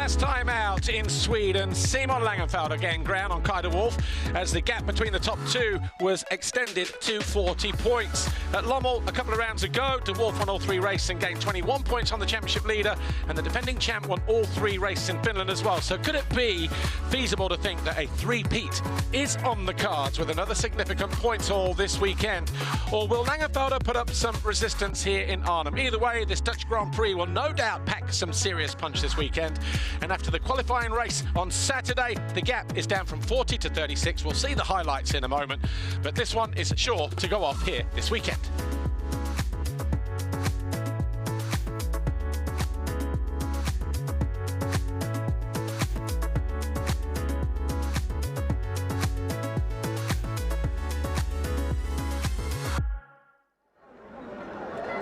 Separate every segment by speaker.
Speaker 1: last time out in Sweden, Simon Langenfelder gained ground on Kai de Wolf as the gap between the top two was extended to 40 points. At Lommel, a couple of rounds ago, de Wolf won all three races and gained 21 points on the championship leader, and the defending champ won all three races in Finland as well. So could it be feasible to think that a three-peat is on the cards with another significant points haul this weekend? Or will Langenfelder put up some resistance here in Arnhem? Either way, this Dutch Grand Prix will no doubt pack some serious punch this weekend. And after the qualifying race on Saturday, the gap is down from 40 to 36. We'll see the highlights in a moment, but this one is sure to go off here this weekend.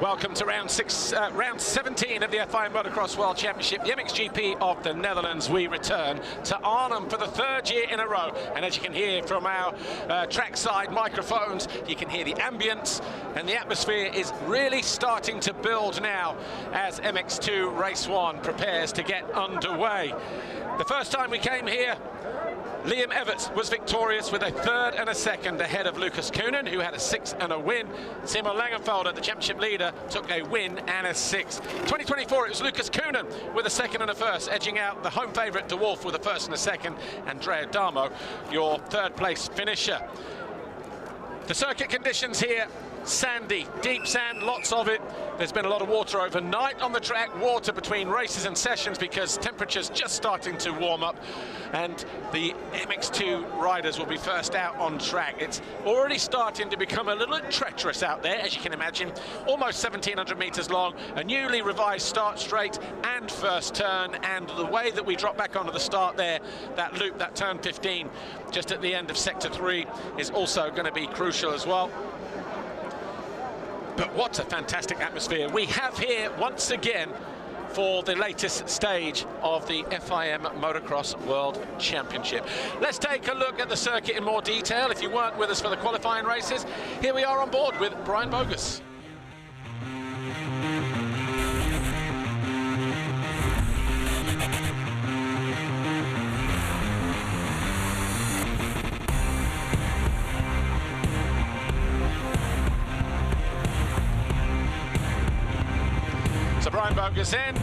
Speaker 1: Welcome to round 17 of the FIM Motocross World Championship, the MXGP of the Netherlands. We return to Arnhem for the third year in a row. And as you can hear from our trackside microphones, you can hear the ambience, and the atmosphere is really starting to build now as MX2 Race 1 prepares to get underway. The first time we came here, Liam Everts was victorious with a third and a second ahead of Lucas Coenen, who had a sixth and a win. Simon Langenfelder, the championship leader, took a win and a sixth. 2024, it was Lucas Coenen with a second and a first, edging out the home favourite de Wolf with a first and a second, Andrea Damo, your third place finisher. The circuit conditions here, sandy, deep sand, lots of it. There's been a lot of water overnight on the track, water between races and sessions because temperatures just starting to warm up, and the MX2 riders will be first out on track. It's already starting to become a little treacherous out there, as you can imagine. Almost 1,700 meters long, a newly revised start straight and first turn, and the way that we drop back onto the start there, that loop, that turn 15, just at the end of sector 3, is also going to be crucial as well. But what a fantastic atmosphere we have here once again for the latest stage of the FIM Motocross World Championship. Let's take a look at the circuit in more detail. If you weren't with us for the qualifying races, here we are on board with Brian Bogus. Brian Bogus in,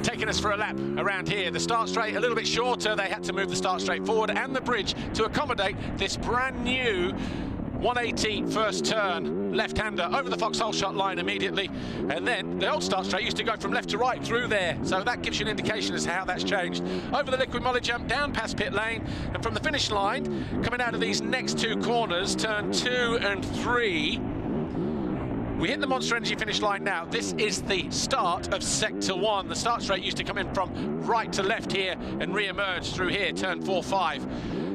Speaker 1: taking us for a lap around here. The start straight a little bit shorter. They had to move the start straight forward and the bridge to accommodate this brand new 180 first turn left-hander over the foxhole shot line immediately. And then the old start straight used to go from left to right through there. So that gives you an indication as to how that's changed. Over the liquid molly jump, down past pit lane, and from the finish line, coming out of these next two corners, turn 2 and 3, we hit the Monster Energy finish line now. This is the start of Sector 1. The start straight used to come in from right to left here and re-emerge through here, turn 4, 5.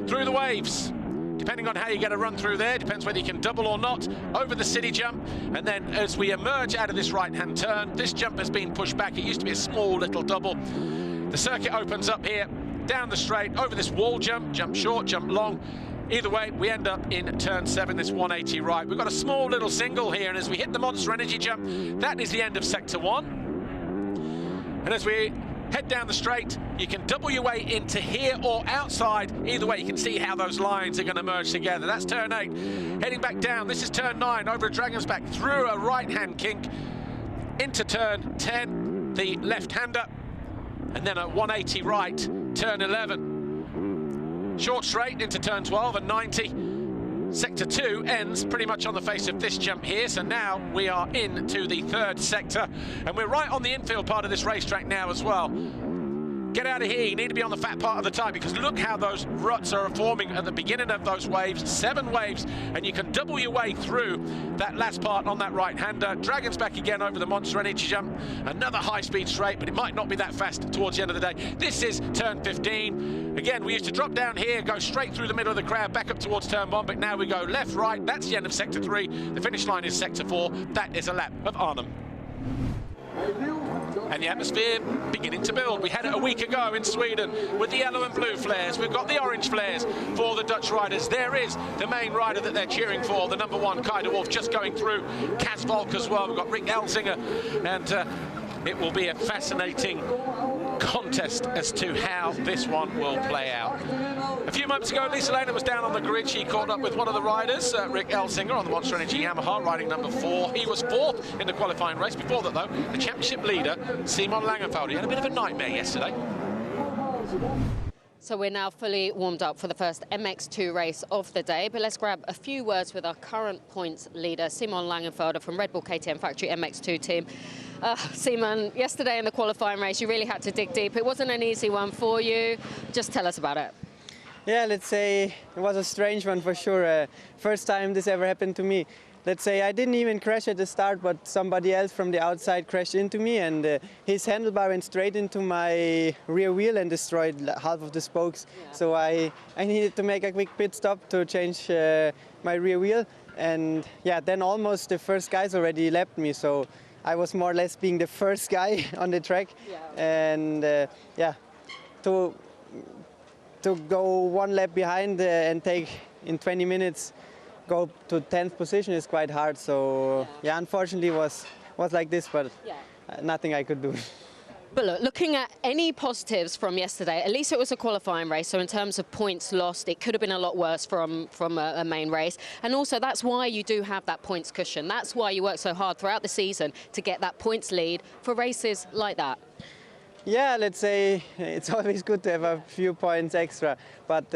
Speaker 1: Through the waves, depending on how you get a run through there, depends whether you can double or not, over the city jump. And then as we emerge out of this right-hand turn, this jump has been pushed back. It used to be a small little double. The circuit opens up here, down the straight, over this wall jump, jump short, jump long. Either way, we end up in turn 7, this 180 right. We've got a small little single here, and as we hit the Monster Energy jump, that is the end of Sector 1. And as we head down the straight, you can double your way into here or outside. Either way, you can see how those lines are going to merge together. That's turn 8. Heading back down, this is turn 9, over a Dragon's Back, through a right-hand kink, into turn 10, the left-hander, and then a 180 right, turn 11. Short straight into turn 12 and 90. Sector 2 ends pretty much on the face of this jump here, so now we are into the third sector, and we're right on the infield part of this racetrack now as well. Get out of here, you need to be on the fat part of the tyre, because look how those ruts are forming at the beginning of those waves, 7 waves, and you can double your way through that last part on that right-hander. Dragon's Back again over the Monster Energy jump, another high-speed straight, but it might not be that fast towards the end of the day. This is turn 15. Again, we used to drop down here, go straight through the middle of the crowd, back up towards turn 1, but now we go left, right. That's the end of Sector 3. The finish line is Sector 4. That is a lap of Arnhem. And the atmosphere beginning to build. We had it a week ago in Sweden with the yellow and blue flares. We've got the orange flares for the Dutch riders. There is the main rider that they're cheering for, the number 1, Kai de Wolf, just going through. Kaz Volk as well. We've got Rick Elzinga, and it will be a fascinating contest as to how this one will play out. A few moments ago, Lisa Lehner was down on the grid. She caught up with one of the riders, Rick Elsinger, on the Monster Energy Yamaha, riding number 4. He was 4th in the qualifying race. Before that, though, the championship leader, Simon Langenfelder. He had a bit of a nightmare yesterday.
Speaker 2: So we're now fully warmed up for the first MX2 race of the day, but let's grab a few words with our current points leader, Simon Langenfelder from Red Bull KTM Factory MX2 team. Simon, yesterday in the qualifying race, you really had to dig deep. It wasn't an easy one for you. Just tell us about it.
Speaker 3: Yeah, let's say it was a strange one for sure. First time this ever happened to me. Let's say I didn't even crash at the start, but somebody else from the outside crashed into me, and his handlebar went straight into my rear wheel and destroyed half of the spokes. Yeah. So I needed to make a quick pit stop to change my rear wheel, and yeah, then almost the first guys already lapped me, so I was more or less being the first guy on the track. Yeah. And yeah, to go one lap behind and take in 20 minutes, go to 10th position is quite hard. So yeah, unfortunately was like this, but nothing I could do.
Speaker 2: But look, looking at any positives from yesterday, at least it was a qualifying race. So in terms of points lost, it could have been a lot worse from a main race. And also that's why you do have that points cushion. That's why you work so hard throughout the season to get that points lead for races like that.
Speaker 3: Yeah, let's say it's always good to have a few points extra. But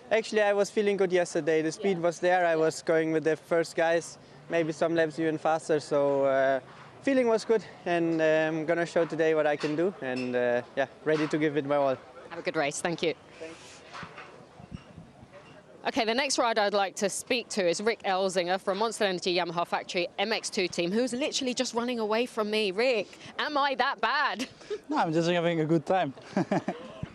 Speaker 3: actually, I was feeling good yesterday. The speed was there. I was going with the first guys, maybe some laps even faster. So feeling was good, and I'm gonna show today what I can do. And yeah, ready to give it my all.
Speaker 2: Have a good race. Thank you.
Speaker 3: Thanks.
Speaker 2: Okay, the next rider I'd like to speak to is Rick Elsinger from Monster Energy Yamaha Factory MX2 team, who's literally just running away from me. Rick, am I that bad?
Speaker 4: No, I'm just having a good time.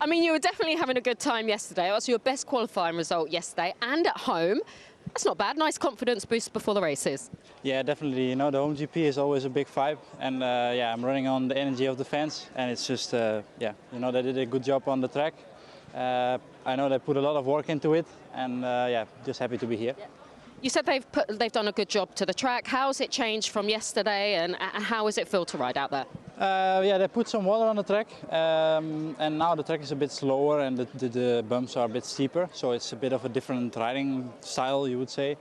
Speaker 2: I mean, you were definitely having a good time yesterday. It was your best qualifying result yesterday and at home. That's not bad. Nice confidence boost before the races.
Speaker 4: Yeah, definitely. You know, the home GP is always a big vibe, and yeah, I'm running on the energy of the fans, and it's just yeah, you know, they did a good job on the track. I know they put a lot of work into it, and yeah, just happy to be here. Yeah.
Speaker 2: You said they've done a good job to the track. How's it changed from yesterday, and how does it feel to ride out there?
Speaker 4: Yeah, they put some water on the track, and now the track is a bit slower, and the bumps are a bit steeper, so it's a bit of a different riding style, you would say.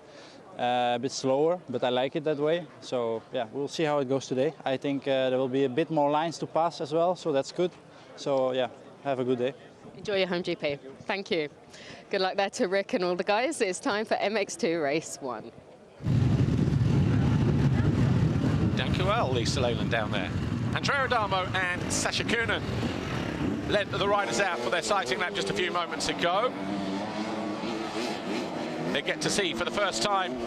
Speaker 4: A bit slower, but I like it that way. So yeah, we'll see how it goes today. I think there will be a bit more lines to pass as well, so that's good. So yeah, have a good day.
Speaker 2: Enjoy your home GP. Thank you. Good luck there to Rick and all the guys. It's time for MX2 Race 1.
Speaker 1: Dankjewel, Lisa Lehner down there. Andrea Adamo and Sacha Coenen led the riders out for their sighting lap just a few moments ago. They get to see for the first time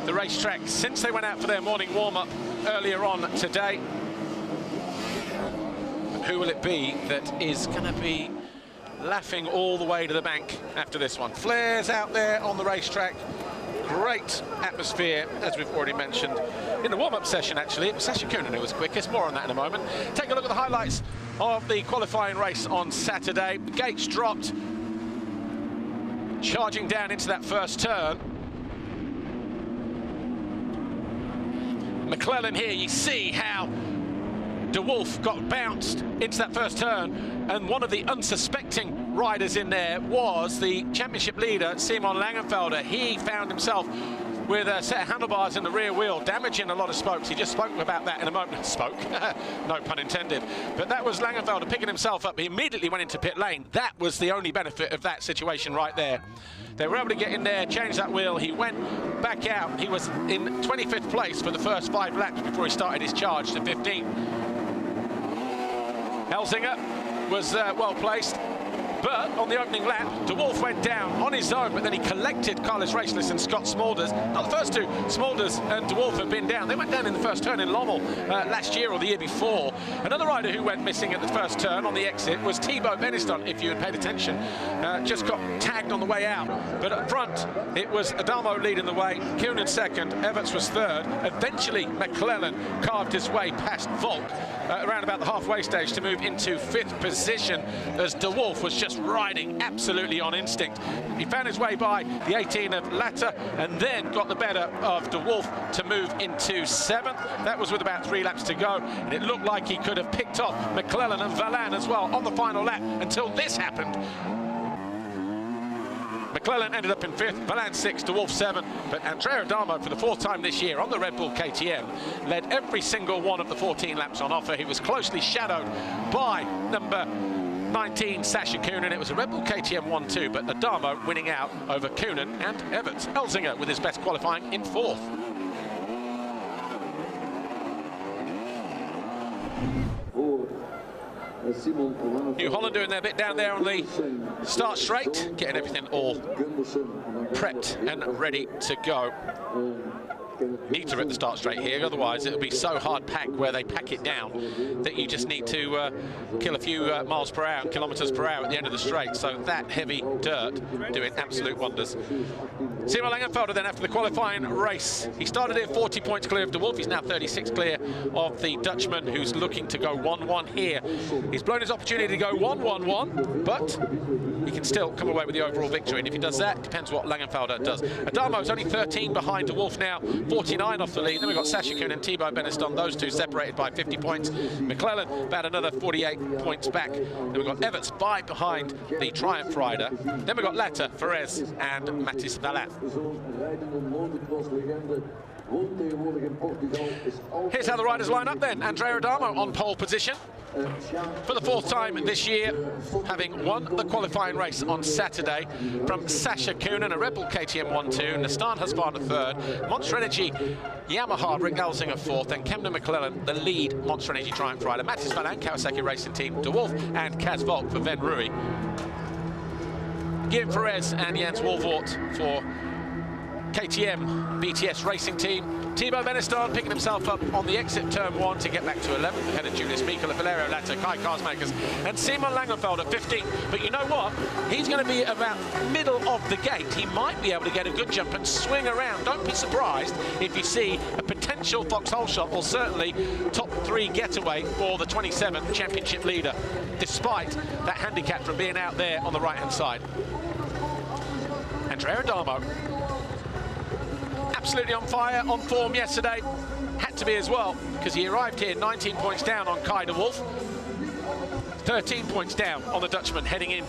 Speaker 1: the racetrack since they went out for their morning warm-up earlier on today. Who will it be that is going to be laughing all the way to the bank after this one? Flares out there on the racetrack. Great atmosphere, as we've already mentioned. In the warm-up session, actually, it was Sacha Coenen who was quickest. More on that in a moment. Take a look at the highlights of the qualifying race on Saturday. The gates dropped, charging down into that first turn. McLellan here, you see how De Wolf got bounced into that first turn, and one of the unsuspecting riders in there was the championship leader, Simon Langenfelder. He found himself with a set of handlebars in the rear wheel, damaging a lot of spokes. He just spoke about that in a moment. Spoke, no pun intended. But that was Langenfelder picking himself up. He immediately went into pit lane. That was the only benefit of that situation right there. They were able to get in there, change that wheel. He went back out. He was in 25th place for the first 5 laps before he started his charge to 15th. Elsinger was well placed, but on the opening lap, De Wolf went down on his own, but then he collected Carlos Raceless and Scott Smulders. Now, the first two, Smulders and De Wolf, have been down. They went down in the first turn in Lommel last year or the year before. Another rider who went missing at the first turn on the exit was Thibaut Beniston, if you had paid attention. Just got tagged on the way out. But up front, it was Adamo leading the way, Coenen second, Everts was third. Eventually, McLellan carved his way past Volk around about the halfway stage to move into 5th position, as De Wolf was just just riding absolutely on instinct. He found his way by the 18 of Latta and then got the better of De Wolf to move into 7th. That was with about 3 laps to go, and it looked like he could have picked off McLellan and Valland as well on the final lap until this happened. McLellan ended up in 5th, Valland 6th, De Wolf 7th, but Andrea Adamo, for the 4th time this year on the Red Bull KTM, led every single one of the 14 laps on offer. He was closely shadowed by number 19, Sacha Coenen. It was a Red Bull KTM 1-2, but Adamo winning out over Coenen and Everts. Elzinga with his best qualifying in 4th. New Holland doing their bit down there on the start straight, getting everything all prepped and ready to go. Need to rip the start straight here, otherwise it'll be so hard packed where they pack it down that you just need to kill a few miles per hour, kilometers per hour at the end of the straight. So that heavy dirt doing absolute wonders. Simon Langenfelder then after the qualifying race, he started here 40 points clear of De Wolf. He's now 36 clear of the Dutchman, who's looking to go 1-1 here. He's blown his opportunity to go 1-1-1, but he can still come away with the overall victory, and if he does that, depends what Langenfelder does. Adamo's only 13 behind De Wolf now, 49 off the lead. Then we've got Sacha Coenen and Thibaut Beneston, those two separated by 50 points. McLellan about another 48 points back. Then we've got Everts by behind the Triumph rider. Then we've got Latta, Ferez and Mattis Valland. Here's how the riders line up then. Andrea Adamo on pole position for the 4th time this year, having won the qualifying race on Saturday from Sacha Coenen, a Red Bull KTM 1-2, Nastan Husqvarna 3rd, Monster Energy Yamaha Rick Elzinga 4th, and Camden McLellan, the lead Monster Energy Triumph rider. Mattis Valland, Kawasaki Racing Team, De Wolf and Kaz Volk for Ven Rui. Guillaume Ferez and Jens Wolvort for KTM BTS Racing Team. Thibaut Beneston picking himself up on the exit turn 1 to get back to 11th ahead of Julius Mikola, Valerio Latta, Kai Karsmakers and Simon Langenfelder 15th. But you know what? He's going to be about middle of the gate. He might be able to get a good jump and swing around. Don't be surprised if you see a potential foxhole shot, or certainly top 3 getaway for the 27th championship leader, despite that handicap from being out there on the right-hand side. Andrea Adamo, absolutely on fire, on form yesterday. Had to be as well, because he arrived here 19 points down on Kai De Wolf, 13 points down on the Dutchman heading in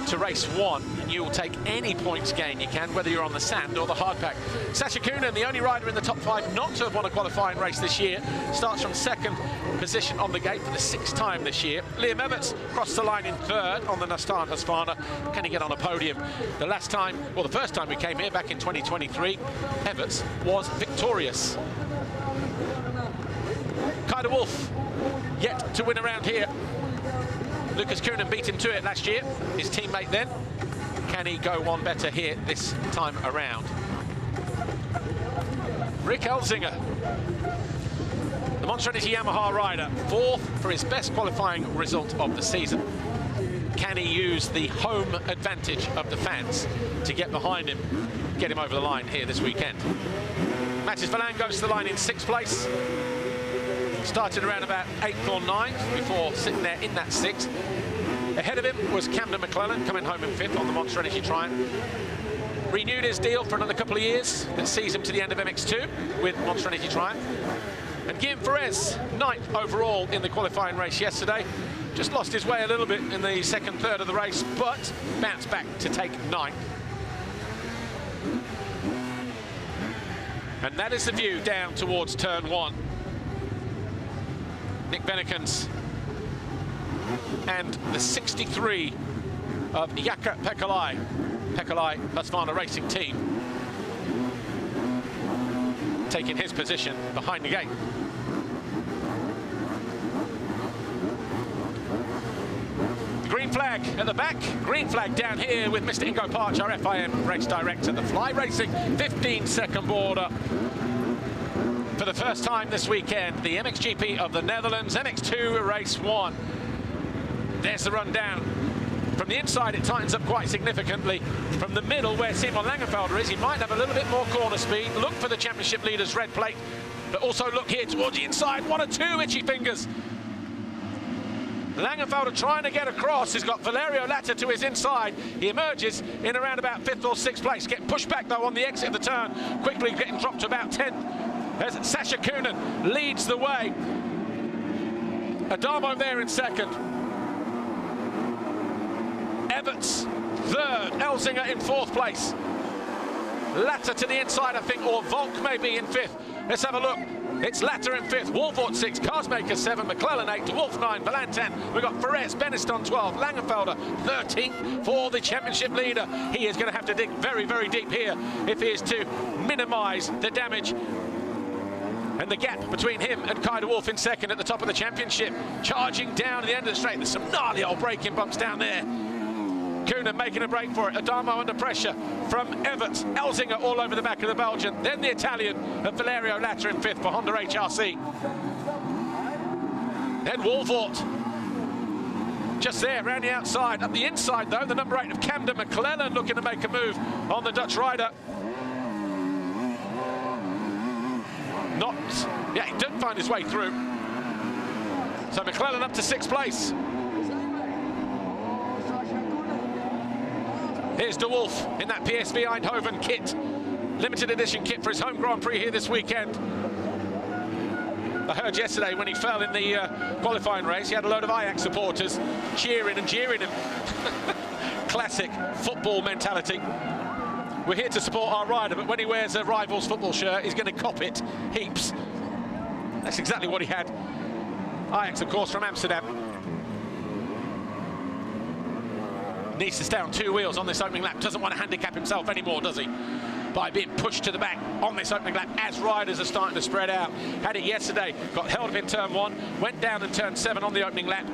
Speaker 1: to race 1. And you will take any points gain you can, whether you're on the sand or the hard pack. Sacha Coenen, the only rider in the top 5 not to have won a qualifying race this year, starts from 2nd position on the gate for the 6th time this year. Liam Everts crossed the line in 3rd on the Nastan Husqvarna. Can he get on a podium? The last time, well, the first time we came here back in 2023, Everts was victorious. Kai De Wolf yet to win around here. Lucas Coenen beat him to it last year, his teammate then. Can he go one better here this time around? Rick Elzinga, the Monster Energy Yamaha rider, 4th for his best qualifying result of the season. Can he use the home advantage of the fans to get behind him, get him over the line here this weekend? Mattis Valland goes to the line in 6th place. Started around about 8th or 9th before sitting there in that 6th. Ahead of him was Camden McLellan, coming home in 5th on the Monster Energy Triumph. Renewed his deal for another couple of years that sees him to the end of MX2 with Monster Energy Triumph. And Guillaume Ferez, 9th overall in the qualifying race yesterday. Just lost his way a little bit in the 2nd third of the race, but bounced back to take 9th. And that is the view down towards turn 1. Nick Bennikens and the 63 of Jacques Pekalai Husqvarna Racing Team, taking his position behind the gate. The green flag at the back, green flag down here with Mr. Ingo Parch, our FIM race director. The Fly Racing 15-second border. For the first time this weekend, the MXGP of the Netherlands, MX2 race 1. There's the rundown. From the inside, it tightens up quite significantly. From the middle, where Simon Langenfelder is, he might have a little bit more corner speed. Look for the championship leader's red plate, but also look here towards the inside. 1 or 2 itchy fingers. Langenfelder trying to get across. He's got Valerio Latta to his inside. He emerges in around about 5th or 6th place. Getting pushed back though on the exit of the turn. Quickly getting dropped to about 10th. As Sacha Coenen leads the way. Adamo there in 2nd. Everts 3rd. Elzinga in 4th place. Latta to the inside, I think, or Volk maybe in 5th. Let's have a look. It's Latta in 5th, Wolfort 6, Karsmaker 7, McLellan 8, De Wolf 9, Valan 10. We've got Ferres, Beniston 12, Langenfelder 13 for the championship leader. He is going to have to dig very, very deep here if he is to minimise the damage and the gap between him and Kai de Wolf in 2nd at the top of the championship. Charging down at the end of the straight. There's some gnarly old braking bumps down there. Coenen making a break for it. Adamo under pressure from Everts. Elzinga all over the back of the Belgian. Then the Italian of Valerio Latta in 5th for Honda HRC. Then Wolfort. Just there, around the outside. Up the inside, though, the number 8 of Camden, McLellan looking to make a move on the Dutch rider. Yeah, he didn't find his way through. So McLellan up to 6th place. Here's De Wolf in that PSV Eindhoven kit. Limited edition kit for his home Grand Prix here this weekend. I heard yesterday when he fell in the qualifying race, he had a load of Ajax supporters cheering and jeering him. Classic football mentality. We're here to support our rider, but when he wears a rival's football shirt, he's going to cop it heaps. That's exactly what he had. Ajax, of course, from Amsterdam. Needs to stay on 2 wheels on this opening lap. Doesn't want to handicap himself anymore, does he? By being pushed to the back on this opening lap as riders are starting to spread out. Had it yesterday, got held up in turn 1, went down in turn 7 on the opening lap.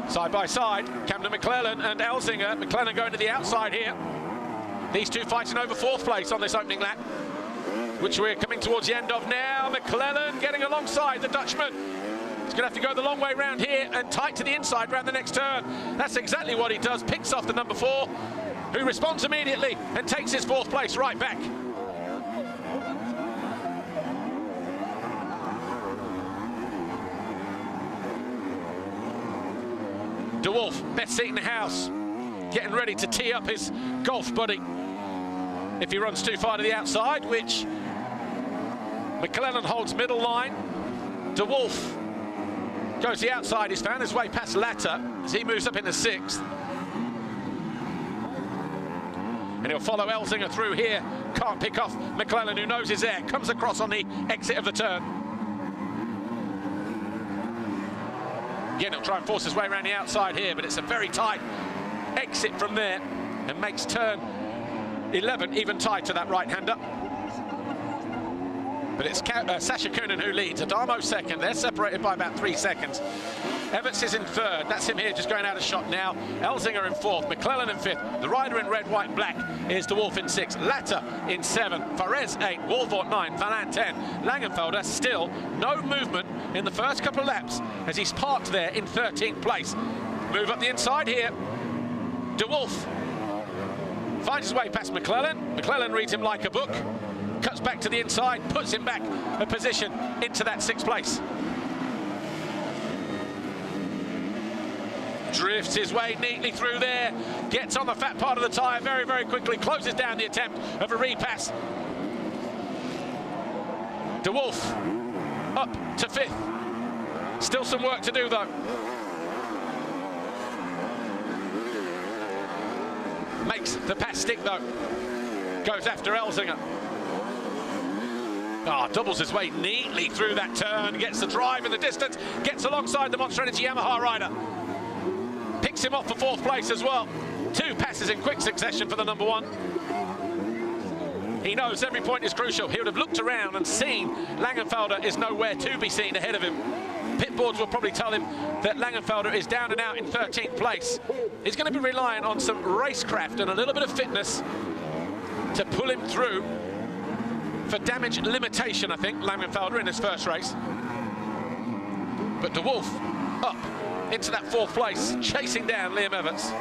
Speaker 1: Side by side, Camden McLellan and Elzinga. McLellan going to the outside here. These two fighting over 4th place on this opening lap, which we're coming towards the end of now. McLellan getting alongside the Dutchman. He's going to have to go the long way round here and tight to the inside round the next turn. That's exactly what he does. Picks off the number 4, who responds immediately and takes his 4th place right back. De Wolf, best seat in the house, getting ready to tee up his golf buddy if he runs too far to the outside, which McLellan holds middle line. De Wolf goes the outside. He's found his way past Latta as he moves up into 6th. And he'll follow Elzinga through here. Can't pick off McLellan, who knows he's there. Comes across on the exit of the turn. Again, he'll try and force his way around the outside here, but it's a very tight exit from there and makes turn 11 even tight to that right-hander. But it's Sacha Coenen who leads. Adamo 2nd. They're separated by about 3 seconds. Everts is in 3rd. That's him here just going out of shot now. Elzinga in 4th. McLellan in 5th. The rider in red, white and black is De Wolf in 6th. Latta in 7th. Ferres 8. Wolfort 9. Valan 10. Langenfelder still no movement in the first couple of laps as he's parked there in 13th place. Move up the inside here. De Wolf finds his way past McLellan. McLellan reads him like a book. Cuts back to the inside, puts him back a position into that 6th place. Drifts his way neatly through there, gets on the fat part of the tyre very, very quickly, closes down the attempt of a repass. De Wolf up to 5th. Still some work to do though. Makes the pass stick though. Goes after Elzinga. Doubles his way neatly through that turn, gets the drive in the distance, gets alongside the Monster Energy Yamaha rider. Picks him off for 4th place as well. 2 passes in quick succession for the number 1. He knows every point is crucial. He would have looked around and seen Langenfelder is nowhere to be seen ahead of him. Pit boards will probably tell him that Langenfelder is down and out in 13th place. He's going to be relying on some racecraft and a little bit of fitness to pull him through. For damage limitation, I think, Langenfelder in his first race. But De Wolf up into that 4th place, chasing down Liam Everts.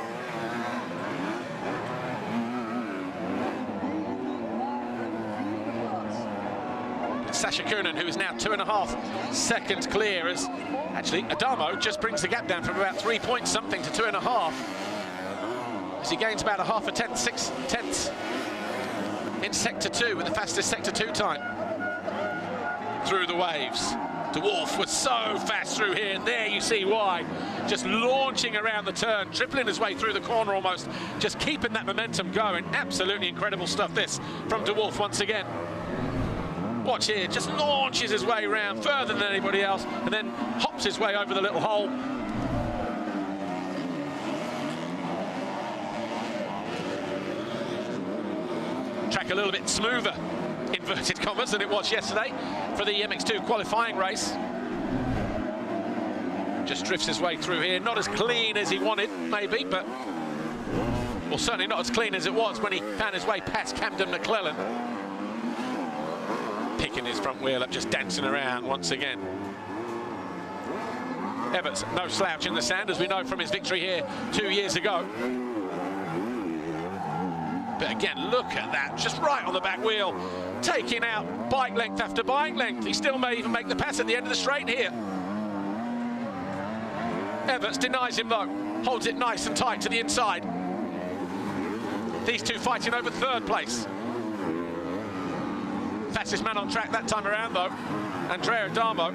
Speaker 1: Sacha Coenen, who is now 2.5 seconds clear, as actually Adamo just brings the gap down from about 3 points something to 2.5, as he gains about a half a tenth, 6 tenths in sector 2 with the fastest sector 2 time. Through the waves. De Wolf was so fast through here, and there you see why. Just launching around the turn, tripling his way through the corner almost, just keeping that momentum going. Absolutely incredible stuff this from De Wolf once again. Watch here, just launches his way around further than anybody else, and then hops his way over the little hole. Track a little bit smoother, inverted commas, than it was yesterday for the MX2 qualifying race. Just drifts his way through here, not as clean as he wanted, maybe, but well, certainly not as clean as it was when he found his way past Camden McLellan. Picking his front wheel up, just dancing around once again. Everts, no slouch in the sand, as we know from his victory here 2 years ago. But again, look at that, just right on the back wheel, taking out bike length after bike length. He still may even make the pass at the end of the straight here. Everts denies him though, holds it nice and tight to the inside. These two fighting over third place. Fastest man on track that time around though, Andrea Adamo,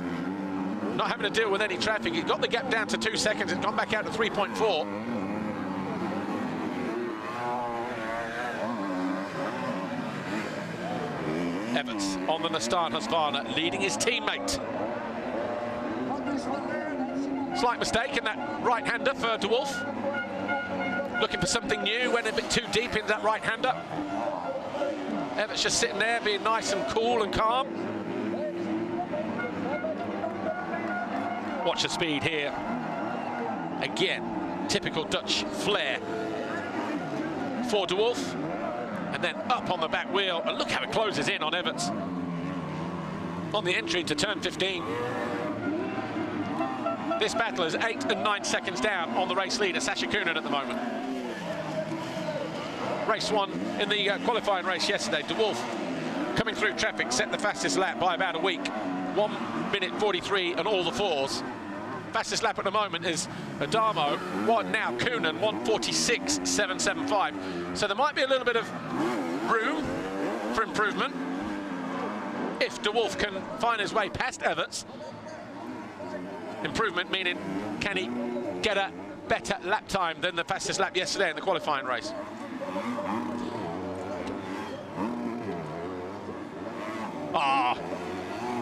Speaker 1: not having to deal with any traffic. He got the gap down to 2 seconds and gone back out to 3.4. Everts on the Nastan Husqvarna, leading his teammate. Slight mistake in that right-hander for De Wolf. Looking for something new, went a bit too deep into that right-hander. Everts just sitting there, being nice and cool and calm. Watch the speed here. Again, typical Dutch flair for De Wolf. And then up on the back wheel, and look how it closes in on Everts on the entry to turn 15. This battle is 8 and 9 seconds down on the race leader, Sacha Coenen, at the moment. Race 1 in the qualifying race yesterday. De Wolf coming through traffic, set the fastest lap by about a week. 1 minute 43 and all the fours. Fastest lap at the moment is Adamo, now Coenen, 1:46.775. So there might be a little bit of room for improvement if De Wolf can find his way past Everts. Improvement meaning, can he get a better lap time than the fastest lap yesterday in the qualifying race?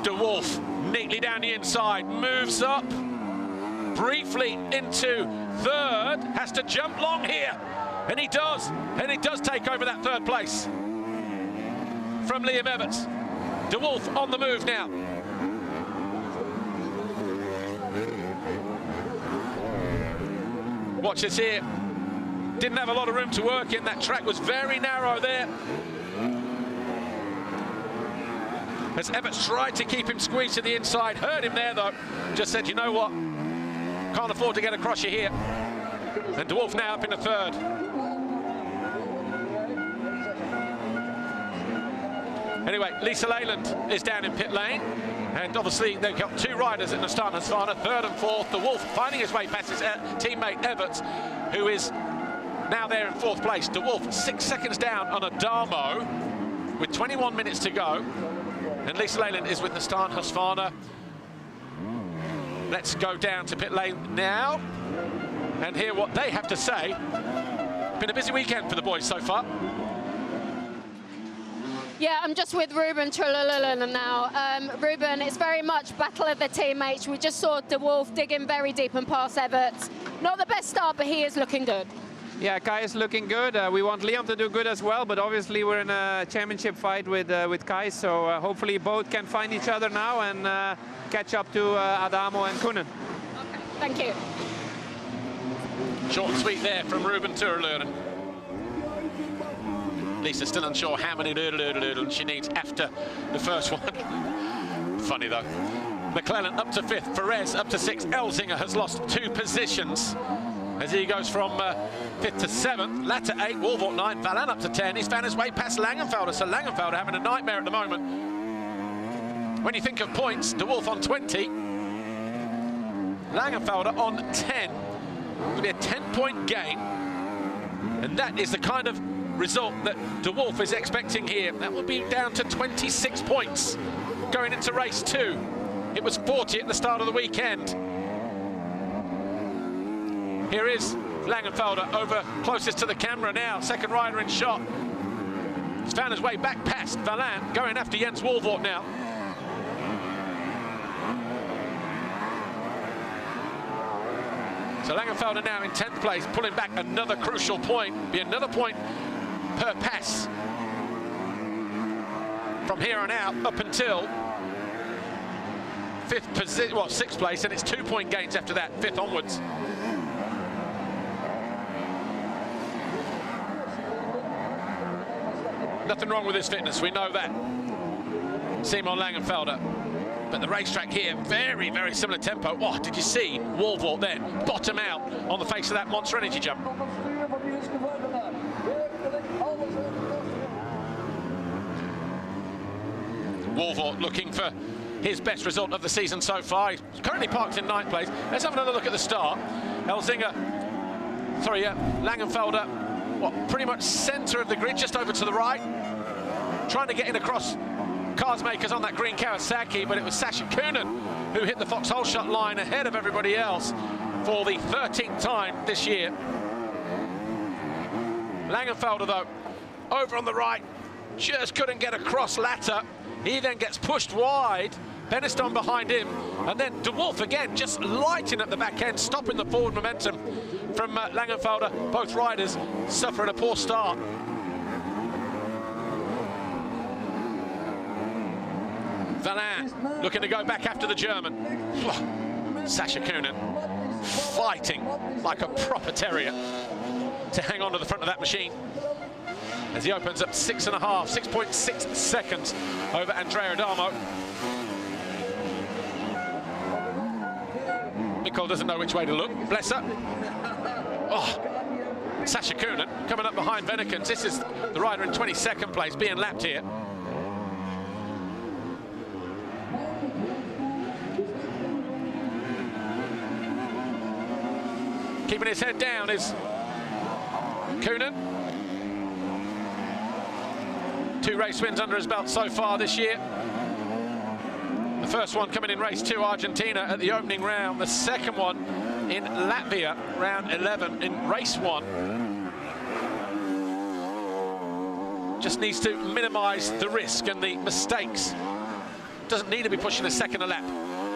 Speaker 1: De Wolf neatly down the inside, moves up briefly into third, has to jump long here, and he does take over that third place from Liam Everts. De Wolf on the move now. Watch this here, didn't have a lot of room to work in, that track was very narrow there. As Everts tried to keep him squeezed to the inside, heard him there though, just said, you know what, can't afford to get across you here. And De Wolf now up in the third. Anyway, Lisa Leyland is down in pit lane, and obviously they've got two riders in the start and Husqvarna, third and fourth. De Wolf finding his way past his teammate Everts, who is now there in fourth place. De Wolf 6 seconds down on Adamo with 21 minutes to go. And Lisa Leyland is with the Nastan Husqvarna. Let's go down to pit lane now and hear what they have to say. Been a busy weekend for the boys so far.
Speaker 2: Yeah, I'm just with Ruben Trulululun now. Ruben, it's very much battle of the teammates. We just saw De Wolf digging very deep and past Everts. Not the best start, but he is looking good.
Speaker 5: Yeah, Kai is looking good. We want Liam to do good as well, but obviously we're in a championship fight with Kai, so hopefully both can find each other now and catch up to Adamo and Coenen.
Speaker 2: Okay, thank you.
Speaker 1: Short and sweet there from Ruben Trulululun. Lisa still unsure how many she needs after the first one. Funny though. McLellan up to 5th, Perez up to 6th. Elzinga has lost 2 positions as he goes from 5th to 7th. Latter 8, Walvort 9, Vallan up to 10. He's found his way past Langenfelder, so Langenfelder having a nightmare at the moment. When you think of points, De Wolf on 20, Langenfelder on 10. It'll be a 10-point game, and that is the kind of result that De Wolf is expecting here. That will be down to 26 points going into race 2. It was 40 at the start of the weekend. Here is Langenfelder over closest to the camera now, second rider in shot. He's found his way back past McLellan, going after Jens Wolvort now. So Langenfelder now in 10th place, pulling back another crucial point. Be another point per pass from here on out up until 6th place, and it's 2-point gains after that, 5th onwards. Nothing wrong with his fitness, we know that. Simon Langenfelder. But the racetrack here, very, very similar tempo. Oh, did you see Wolvort then bottom out on the face of that Monster Energy jump? Wolvort looking for his best result of the season so far. He's currently parked in 9th place. Let's have another look at the start. Langenfelder, pretty much centre of the grid, just over to the right. Trying to get in across cars makers on that green Kawasaki, but it was Sacha Coenen who hit the foxhole shot line ahead of everybody else for the 13th time this year. Langenfelder, though, over on the right, just couldn't get across Latta. He then gets pushed wide, Beniston behind him, and then De Wolf again just lighting at the back end, stopping the forward momentum from Langenfelder. Both riders suffering a poor start. Verlaine looking to go back after the German. Sacha Coenen fighting like a proper terrier to hang on to the front of that machine as he opens up 6.6 seconds over Andrea Adamo. Nicole doesn't know which way to look, bless her. Oh, Sacha Coenen coming up behind Venekens. This is the rider in 22nd place being lapped here. Keeping his head down is Coenen. 2 race wins under his belt so far this year. The first one coming in race 2, Argentina, at the opening round. The second one in Latvia, round 11 in race 1. Just needs to minimise the risk and the mistakes. Doesn't need to be pushing a second a lap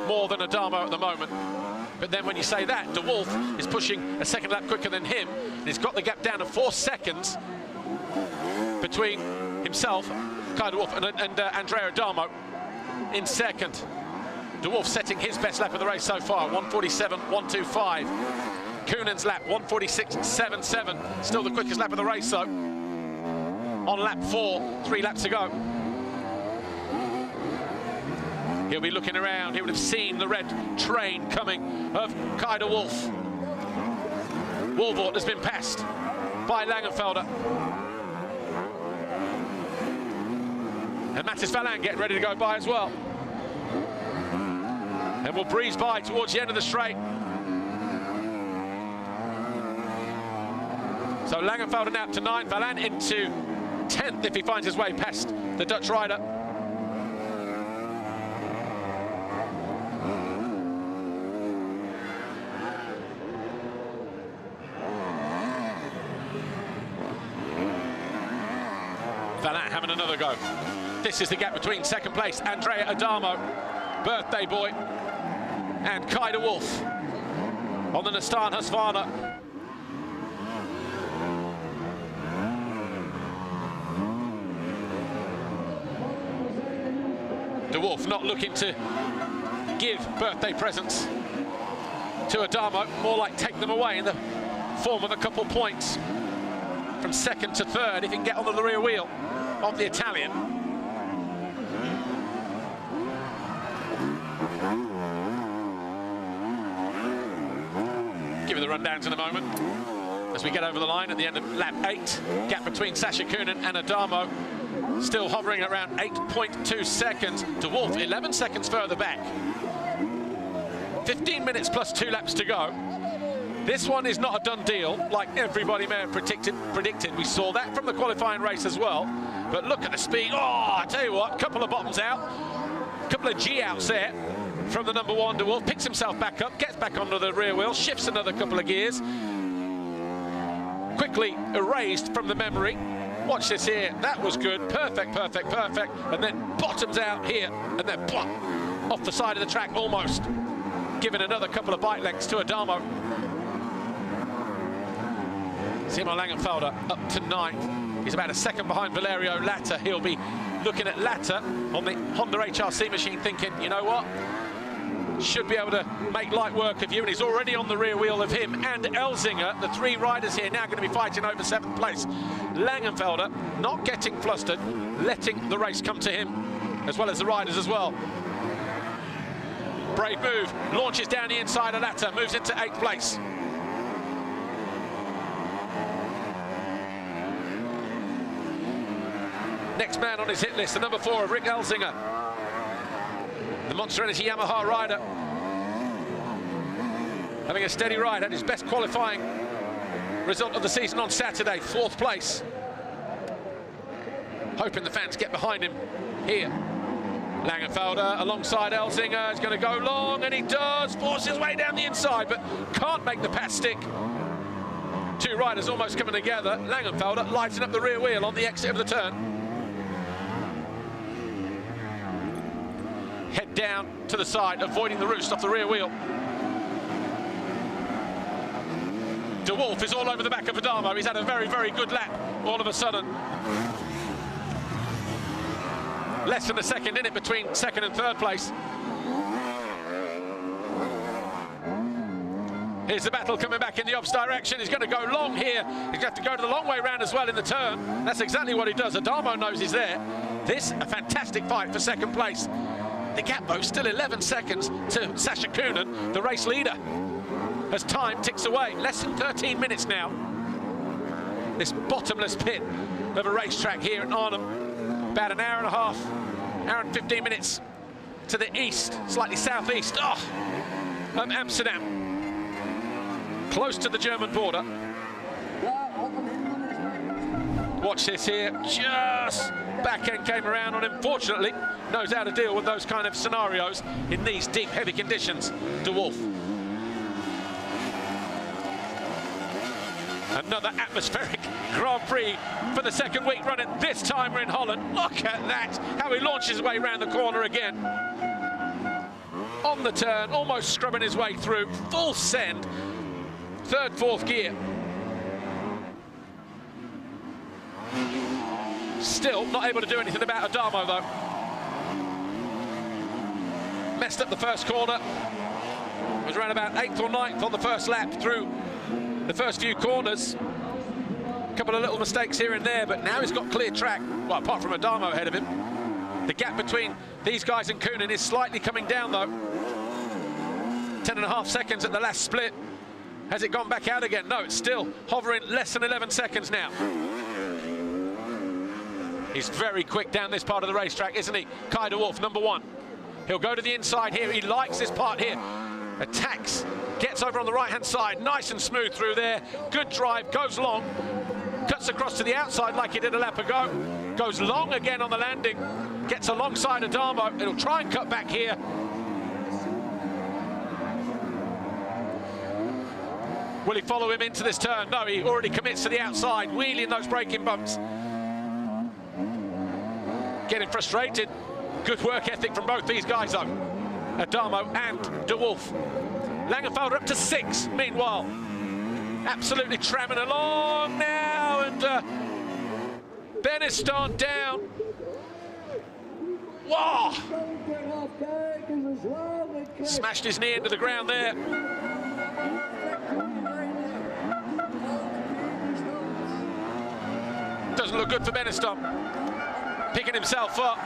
Speaker 1: more than Adamo at the moment. But then when you say that, De Wolf is pushing a second lap quicker than him, and he's got the gap down to 4 seconds between himself, Kai De Wolf, and Andrea Adamo in second. De Wolf setting his best lap of the race so far, 1:47.125. Coenen's lap, 1:46.77. Still the quickest lap of the race, though. On lap 4, 3 laps to go. He'll be looking around. He would have seen the red train coming of Kai De Wolf. Wolvort has been passed by Langenfelder. And Mattis Verlaine getting ready to go by as well. And we'll breeze by towards the end of the straight. So Langenfelder now up to 9, Verlaine into 10th if he finds his way past the Dutch rider. Verlaine having another go. This is the gap between second place, Andrea Adamo, birthday boy, and Kai De Wolf on the Nissan Husqvarna. De Wolf not looking to give birthday presents to Adamo, more like take them away in the form of a couple points from second to third if he can get onto the rear wheel of the Italian. Give you the rundowns in a moment as we get over the line at the end of lap 8. Gap between Sacha Coenen and Adamo still hovering around 8.2 seconds. De Wolf 11 seconds further back. 15 minutes plus 2 laps to go. This one is not a done deal, like everybody may have predicted. We saw that from the qualifying race as well. But look at the speed. Oh, I tell you what, couple of bottoms out, couple of G outs there from the number 1, De Wolf. Picks himself back up, gets back onto the rear wheel, shifts another couple of gears. Quickly erased from the memory. Watch this here. That was good. Perfect, perfect, perfect. And then bottoms out here, and then plop, off the side of the track almost. Giving another couple of bike lengths to Adamo. Simon Langenfelder up to 9th. He's about a second behind Valerio Latta. He'll be looking at Latta on the Honda HRC machine thinking, you know what? Should be able to make light work of you, and he's already on the rear wheel of him and Elzinga. The 3 riders here now going to be fighting over 7th place. Langenfelder not getting flustered, letting the race come to him, as well as the riders as well. Brave move, launches down the inside of Latta, moves into 8th place. Next man on his hit list, the number 4 of Rick Elzinga. The Monster Energy Yamaha rider. Having a steady ride, had his best qualifying result of the season on Saturday, 4th place. Hoping the fans get behind him here. Langenfelder alongside Elzinga is going to go long, and he does, force his way down the inside, but can't make the pass stick. 2 riders almost coming together. Langenfelder lighting up the rear wheel on the exit of the turn. Head down to the side, avoiding the roost off the rear wheel. De Wolf is all over the back of Adamo. He's had a very, very good lap all of a sudden. Less than a second in it between 2nd and 3rd place. Here's the battle coming back in the opposite direction. He's going to go long here. He's going to have to go to the long way round as well in the turn. That's exactly what he does. Adamo knows he's there. This, a fantastic fight for 2nd place. The gap, though, still 11 seconds to Sacha Coenen, the race leader, as time ticks away. Less than 13 minutes now. This bottomless pit of a racetrack here at Arnhem. About an hour and a half, hour and 15 minutes to the east, slightly southeast of Amsterdam. Close to the German border. Watch this here, just back end came around on him. Fortunately, knows how to deal with those kind of scenarios in these deep, heavy conditions. De Wolf. Another atmospheric Grand Prix for the 2nd week running. This time we're in Holland. Look at that, how he launches his way around the corner again. On the turn, almost scrubbing his way through. Full send, 3rd, 4th gear. Still not able to do anything about Adamo, though. Messed up the first corner. Was around about 8th or 9th on the first lap through the first few corners. A couple of little mistakes here and there, but now he's got clear track. Well, apart from Adamo ahead of him. The gap between these guys and Coenen is slightly coming down, though. 10.5 seconds at the last split. Has it gone back out again? No, it's still hovering less than 11 seconds now. He's very quick down this part of the racetrack, isn't he? Kai de Wolf, number 1. He'll go to the inside here. He likes this part here. Attacks, gets over on the right-hand side. Nice and smooth through there. Good drive, goes long. Cuts across to the outside like he did a lap ago. Goes long again on the landing. Gets alongside Adamo. It'll try and cut back here. Will he follow him into this turn? No, he already commits to the outside, wheeling those braking bumps. Getting frustrated. Good work ethic from both these guys, though. Adamo and De Wolf. Langenfelder up to 6, meanwhile. Absolutely tramming along now, and Beniston down. Wow! Smashed his knee into the ground there. Doesn't look good for Beniston. Picking himself up,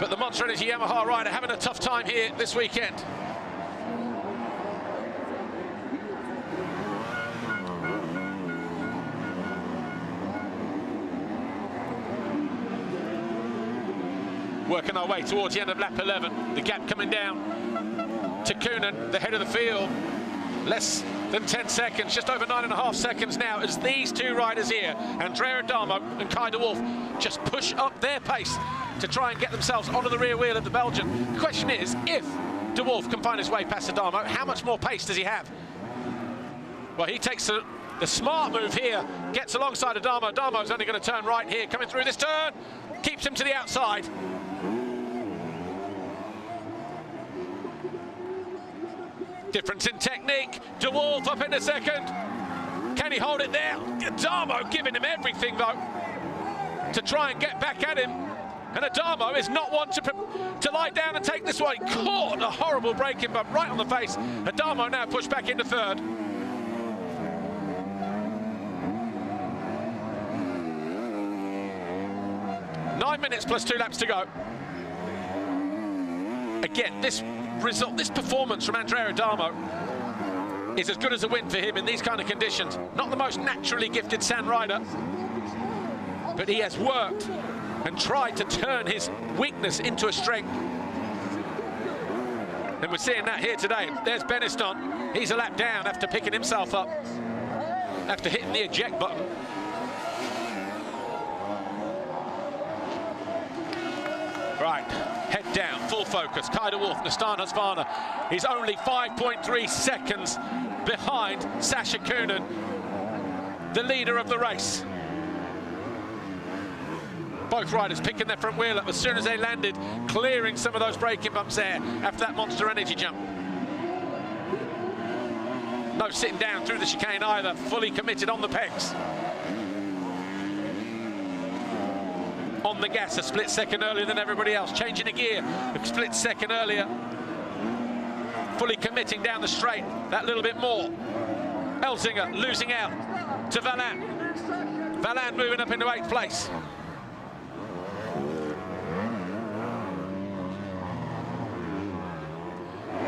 Speaker 1: but the Monster Energy Yamaha rider having a tough time here this weekend. Working our way towards the end of lap 11. The gap coming down to Coenen, the head of the field. Less than 10 seconds, just over 9.5 seconds now, as these two riders here, Andrea Adamo and Kai de Wolf, just push up their pace to try and get themselves onto the rear wheel of the Belgian. The question is, if de Wolf can find his way past Adamo, how much more pace does he have? Well, he takes the smart move here, gets alongside Adamo. Adamo's only going to turn right here, coming through this turn, keeps him to the outside. Difference in technique. De Wolf up in a second. Can he hold it there? Adamo giving him everything, though, to try and get back at him. And Adamo is not one to lie down and take this one. Caught a horrible braking bump right on the face. Adamo now pushed back into third. Nine minutes plus 2 laps to go. Again, this result, this performance from Andrea Adamo is as good as a win for him in these kind of conditions. Not the most naturally gifted sand rider, but he has worked and tried to turn his weakness into a strength. And we're seeing that here today. There's Beniston. He's a lap down after picking himself up, after hitting the eject button. Right, head down, full focus. Kai de Wolf, Nastan Husqvarna. He's only 5.3 seconds behind Sacha Coenen, the leader of the race. Both riders picking their front wheel up as soon as they landed, clearing some of those braking bumps there after that Monster Energy jump. No sitting down through the chicane either, fully committed on the pegs. On the gas a split second earlier than everybody else, changing a gear a split second earlier, fully committing down the straight that little bit more. Elzinga losing out to Valland. Valland moving up into 8th place.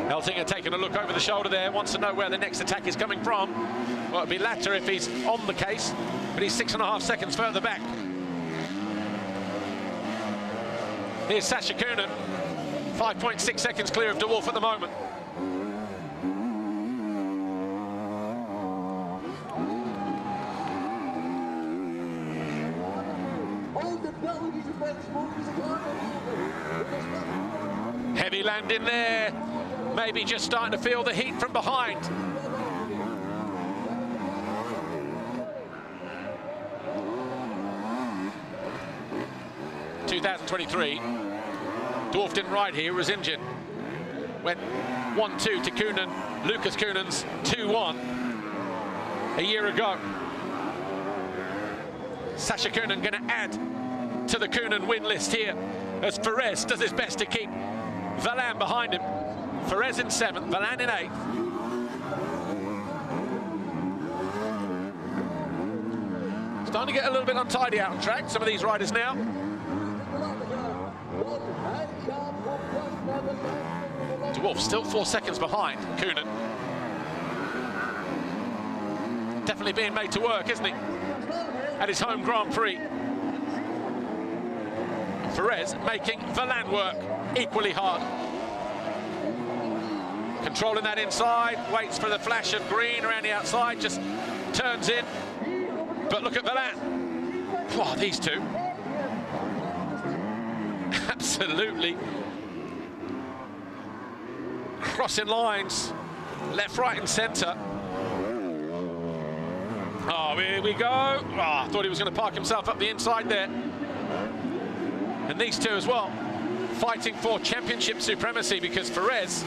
Speaker 1: Elzinga taking a look over the shoulder there, wants to know where the next attack is coming from. Well, it'll be Latter if he's on the case, but he's 6.5 seconds further back. Here's Sacha Coenen, 5.6 seconds clear of de Wolf at the moment. Heavy landing there, maybe just starting to feel the heat from behind. (2023). Dwarf didn't ride here, was injured. Went 1-2 to Coenen, Lucas Coenen's 2-1 a year ago. Sacha Coenen going to add to the Coenen win list here as Perez does his best to keep Valland behind him. Perez in 7th, Valland in 8th. Starting to get a little bit untidy out on track, some of these riders now. De Wolf still 4 seconds behind Coenen. Definitely being made to work, isn't he? At his home Grand Prix. Perez making Valland work equally hard. Controlling that inside, waits for the flash of green around the outside, just turns in. But look at Valland. Wow, these two. Absolutely crossing lines, left, right and centre. Oh, here we go. Oh, I thought he was going to park himself up the inside there. And these two as well, fighting for championship supremacy, because Perez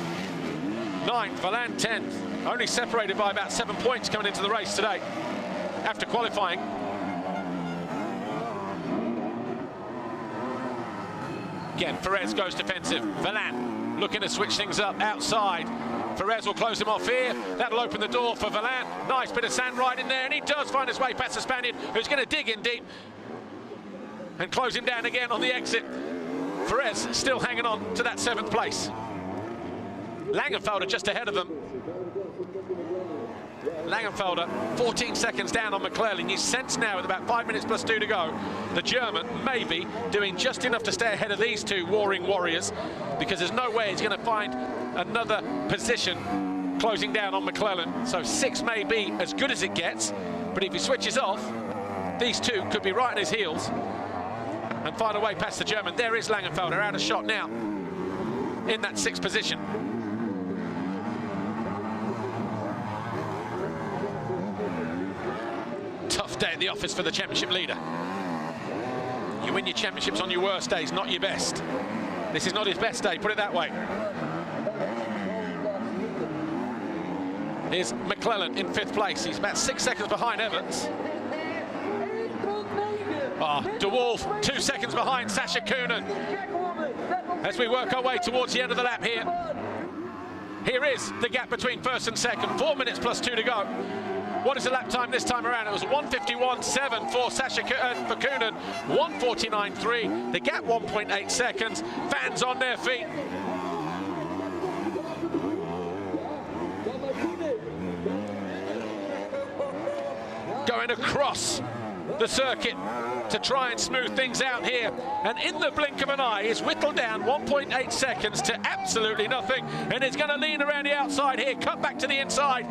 Speaker 1: 9th, Valland 10th, only separated by about 7 points coming into the race today after qualifying. Again, Perez goes defensive. Valland looking to switch things up outside. Perez will close him off here. That'll open the door for Valland. Nice bit of sand right in there, and he does find his way past the Spaniard, who's going to dig in deep and close him down again on the exit. Perez still hanging on to that 7th place. Langenfelder just ahead of them. Langenfelder 14 seconds down on McLellan. You sense now with about 5 minutes plus 2 to go, the German may be doing just enough to stay ahead of these two warring warriors, because there's no way he's going to find another position closing down on McLellan. So 6 may be as good as it gets, but if he switches off, these two could be right on his heels and find a way past the German. There is Langenfelder out of shot now in that 6th position. Tough day at the office for the championship leader. You win your championships on your worst days, not your best. This is not his best day, put it that way. Here's McLellan in 5th place. He's about 6 seconds behind Evans. De Wolf 2 seconds behind Sacha Coenen. As we work our way towards the end of the lap here. Here is the gap between 1st and 2nd. 4 minutes plus 2 to go. What is the lap time this time around? It was 1:51.7 for Sacha for Coenen, 1:49.3. The gap 1.8 seconds. Fans on their feet. Going across the circuit to try and smooth things out here, and in the blink of an eye is whittled down 1.8 seconds to absolutely nothing, and it's going to lean around the outside here, cut back to the inside,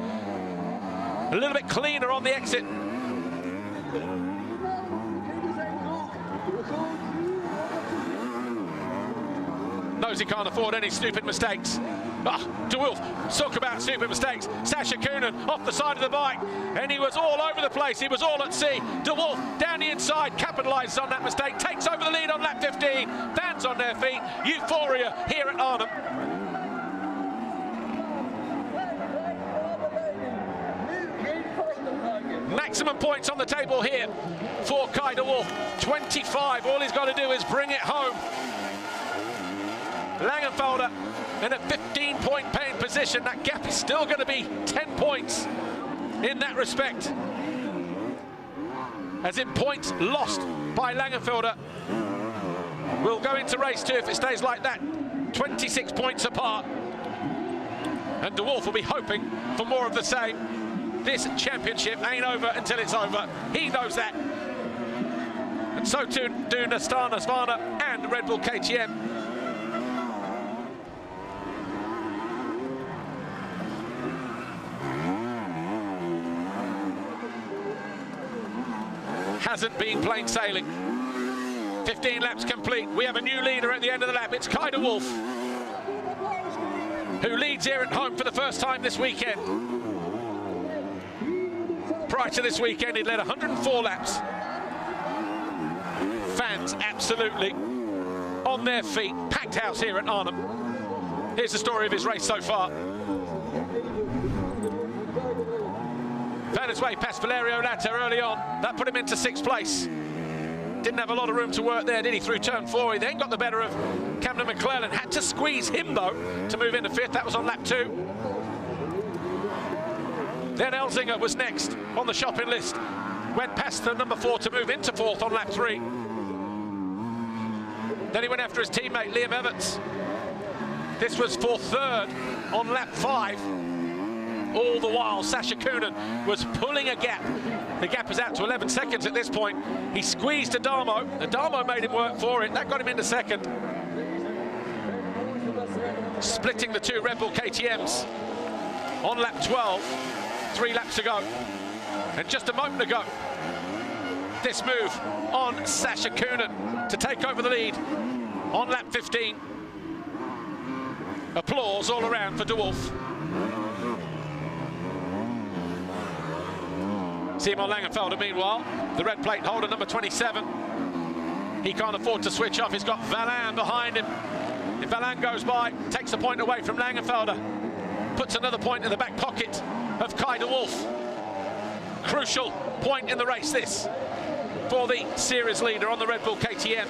Speaker 1: a little bit cleaner on the exit. Knows he can't afford any stupid mistakes. De Wolf, talk about stupid mistakes. Sacha Coenen off the side of the bike, and he was all over the place. He was all at sea. De Wolf down the inside, capitalises on that mistake, takes over the lead on lap 15. Fans on their feet. Euphoria here at Arnhem. Maximum points on the table here for Kai De Wolf. 25. All he's got to do is bring it home. Langenfelder in a 15-point paying position. That gap is still going to be 10 points in that respect. As in points lost by Langenfelder will go into race 2 if it stays like that. 26 points apart. And De Wolf will be hoping for more of the same. This championship ain't over until it's over. He knows that. And so too do Astana Svana and Red Bull KTM. Hasn't been plain sailing. 15 laps complete. We have a new leader at the end of the lap. It's Kai De Wolf, who leads here at home for the first time this weekend. Prior to this weekend, he'd led 104 laps. Fans absolutely on their feet. Packed house here at Arnhem. Here's the story of his race so far. Found his way past Valerio Latta early on. That put him into 6th place. Didn't have a lot of room to work there, did he, through turn 4? He then got the better of Camden McLellan. Had to squeeze him, though, to move into 5th. That was on lap 2. Then Elzinga was next on the shopping list. Went past the number 4 to move into 4th on lap 3. Then he went after his teammate, Liam Evans. This was for 3rd on lap 5. All the while, Sacha Coenen was pulling a gap. The gap is out to 11 seconds at this point. He squeezed Adamo. Adamo made him work for it. That got him into 2nd. Splitting the 2 Red Bull KTMs on lap 12. 3 laps to go. And just a moment ago, this move on Sacha Coenen to take over the lead on lap 15. Applause all around for De Wolf. Simon Langenfelder, meanwhile, the red plate holder, number 27. He can't afford to switch off. He's got Valin behind him. If Valin goes by, takes a point away from Langenfelder, puts another point in the back pocket of Kai De Wolf. Crucial point in the race, this, for the series leader on the Red Bull KTM.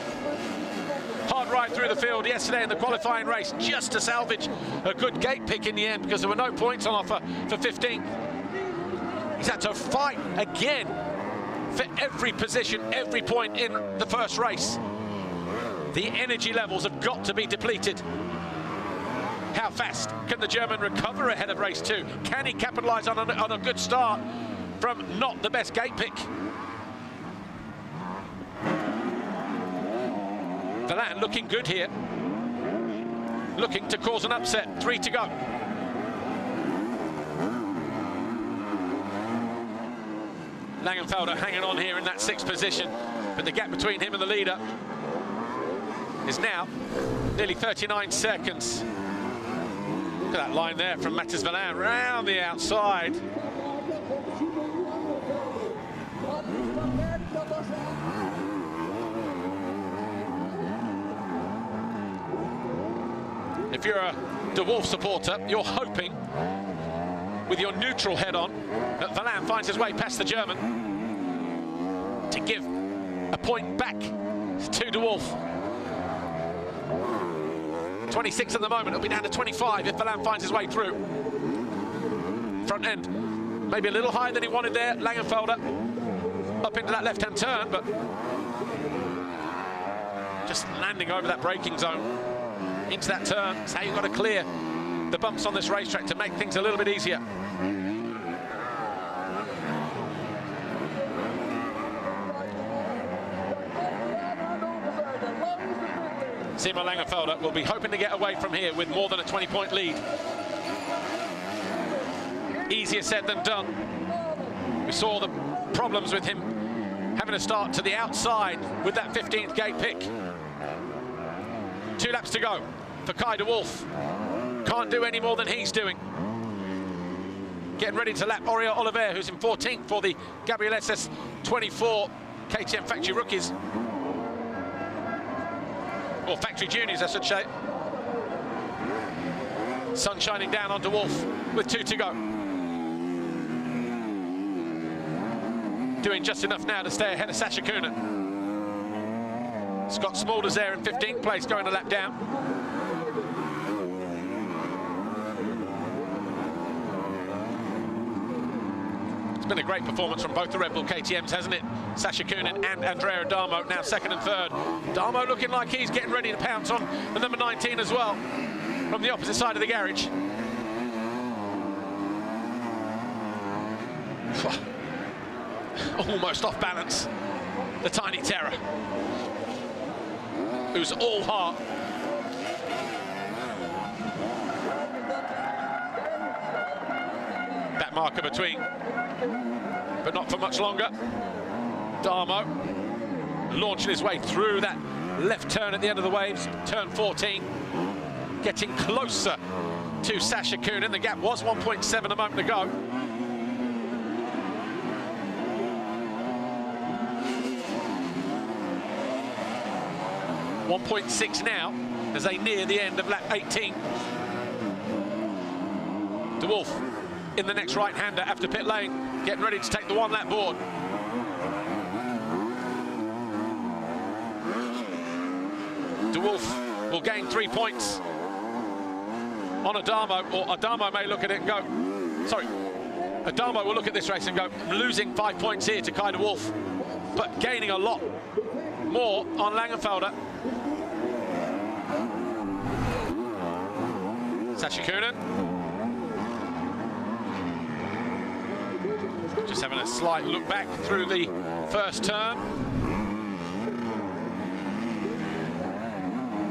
Speaker 1: Hard ride through the field yesterday in the qualifying race, just to salvage a good gate pick in the end, because there were no points on offer for 15th. He's had to fight again for every position, every point in the first race. The energy levels have got to be depleted. How fast can the German recover ahead of race 2? Can he capitalise on a good start from not the best gate pick? McLellan looking good here. Looking to cause an upset. 3 to go. Langenfelder hanging on here in that 6th position, but the gap between him and the leader is now nearly 39 seconds. Look at that line there from McLellan round the outside. If you're a De Wolf supporter, you're hoping, with your neutral head on, that McLellan finds his way past the German to give a point back to De Wolf. 26 at the moment, it'll be down to 25 if McLellan finds his way through. Front end, maybe a little higher than he wanted there. Langenfelder up into that left-hand turn, but just landing over that braking zone into that turn. That's how you've got to clear the bumps on this racetrack to make things a little bit easier. Simon Langenfelder will be hoping to get away from here with more than a 20-point lead. Easier said than done. We saw the problems with him having a start to the outside with that 15th gate pick. 2 laps to go for Kai De Wolf. Can't do any more than he's doing. Getting ready to lap Oriol Oliver, who's in 14th for the Gabriel SS 24 KTM factory rookies. Or factory juniors, I should say. Sun shining down on De Wolf with 2 to go. Doing just enough now to stay ahead of Sacha Coenen. Scott Smulders there in 15th place, going a lap down. It's been a great performance from both the Red Bull KTMs, hasn't it? Sacha Coenen and Andrea Adamo now 2nd and 3rd. Adamo looking like he's getting ready to pounce on the number 19 as well, from the opposite side of the garage. Almost off balance, the Tiny Terror, who's all heart. That marker between, but not for much longer. Darmo launching his way through that left turn at the end of the waves, turn 14, getting closer to Sacha Coenen. The gap was 1.7 a moment ago. .6 now as they near the end of lap 18. De Wolf in the next right-hander after pit lane, getting ready to take the 1 lap board. De Wolf will gain 3 points on Adamo, or Adamo may look at it and go, sorry, Adamo will look at this race and go, I'm losing 5 points here to Kai De Wolf, but gaining a lot more on Langenfelder. Sacha Coenen just having a slight look back through the first turn.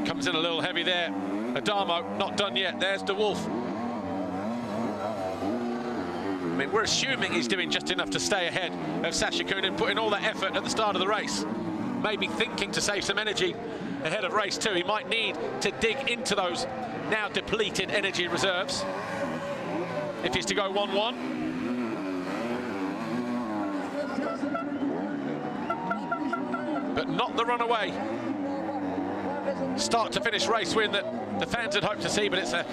Speaker 1: Comes in a little heavy there. Adamo not done yet. There's De Wolf. I mean, we're assuming he's doing just enough to stay ahead of Sacha Coenen, putting all that effort at the start of the race. Maybe thinking to save some energy ahead of race 2. He might need to dig into those now depleted energy reserves if he's to go 1-1. But not the runaway start to finish race win that the fans had hoped to see, but it's a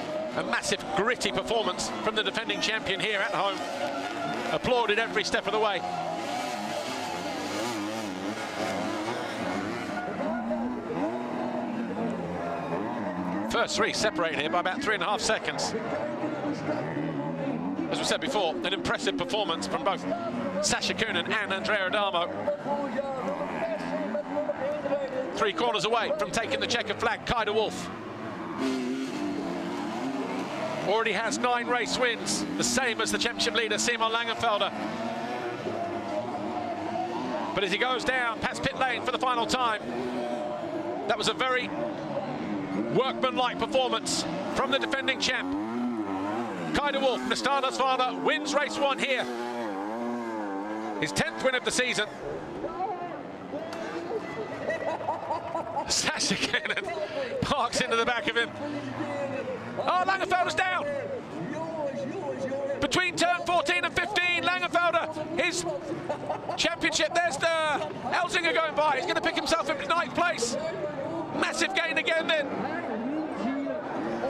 Speaker 1: massive gritty performance from the defending champion here at home. Applauded every step of the way. First 3 separated here by about 3.5 seconds. As we said before, an impressive performance from both Sacha Coenen and Andrea Adamo. 3 corners away from taking the checkered flag, Kai De Wolf. already has 9 race wins, the same as the championship leader, Simon Langenfelder. But as he goes down past pit lane for the final time, that was a very workmanlike performance from the defending champ. Kai de Wolf, Nastana wins race 1 here. His 10th win of the season. Sacha Coenen parks into the back of him. Oh, Langenfelder's down. Between turn 14 and 15, Langenfelder, his championship. There's the Elzinga going by. He's going to pick himself into 9th place. Massive gain again then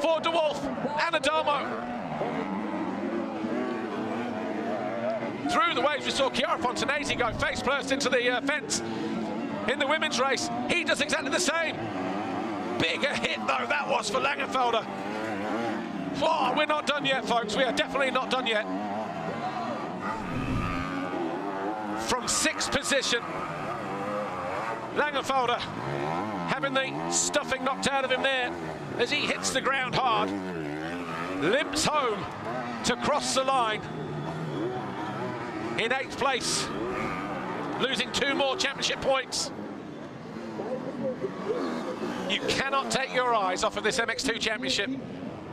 Speaker 1: for de Wolf and Adamo. Through the waves, we saw Chiara Fontanesi go face first into the fence in the women's race. He does exactly the same. Bigger hit though that was for Langenfelder. Oh, we're not done yet, folks. We are definitely not done yet. From 6th position, Langenfelder having the stuffing knocked out of him there as he hits the ground hard, limps home to cross the line in 8th place, losing 2 more championship points. You cannot take your eyes off of this MX2 championship.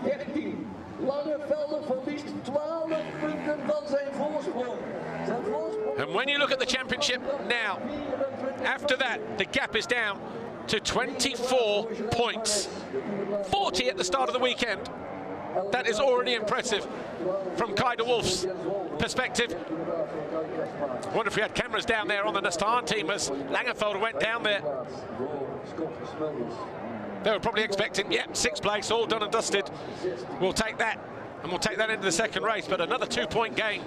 Speaker 6: 13. Langenfelder verliest 12 punten van zijn voorsprong.
Speaker 1: And when you look at the championship now, after that, the gap is down to 24 points. 40 at the start of the weekend. That is already impressive from Kai de Wolf's perspective. I wonder if we had cameras down there on the Nastan team as Langenfelder went down there. They were probably expecting, yeah, 6th place, all done and dusted. We'll take that, and we'll take that into the 2nd race, but another 2-point gain.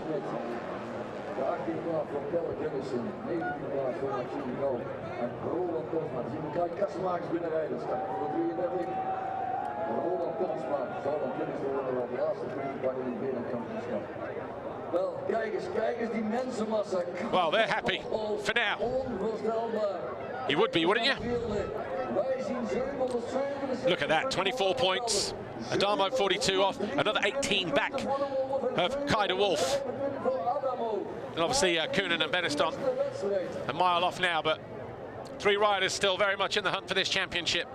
Speaker 1: Well, they're happy for now. You would be, wouldn't you? Look at that, 24 points. Adamo 42 off, another 18 back of Kai de Wolf. And obviously Coenen and Beniston a mile off now, but 3 riders still very much in the hunt for this championship.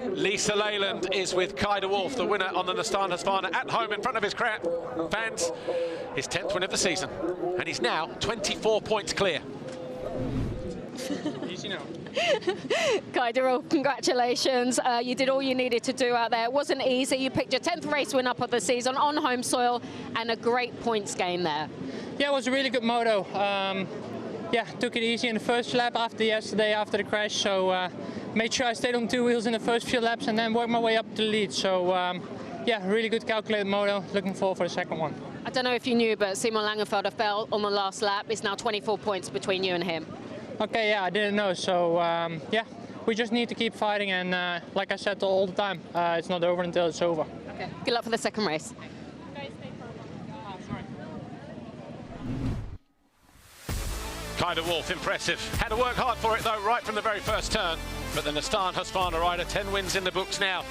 Speaker 1: Lisa Leyland is with Kai de Wolf, the winner on the Nastan Husqvarna at home in front of his fans. His 10th win of the season, and he's now 24 points clear. Easy now.
Speaker 2: Kai de Wolf, congratulations. You did all you needed to do out there. It wasn't easy. You picked your 10th race win up of the season on home soil and a great points gain there.
Speaker 7: Yeah, it was a really good moto. Yeah, took it easy in the first lap after yesterday, after the crash. So made sure I stayed on 2 wheels in the first few laps and then worked my way up to the lead. So yeah, really good calculated moto. Looking forward for the 2nd one.
Speaker 2: I don't know if you knew, but Simon Langenfelder fell on the last lap. It's now 24 points between you and him.
Speaker 7: Okay, yeah, I didn't know. So yeah, we just need to keep fighting. And like I said all the time, it's not over until it's over.
Speaker 2: Okay. Good luck for the 2nd race.
Speaker 1: Kai de Wolf, impressive. Had to work hard for it though, right from the very first turn. But the Nastan Husqvarna rider, 10 wins in the books now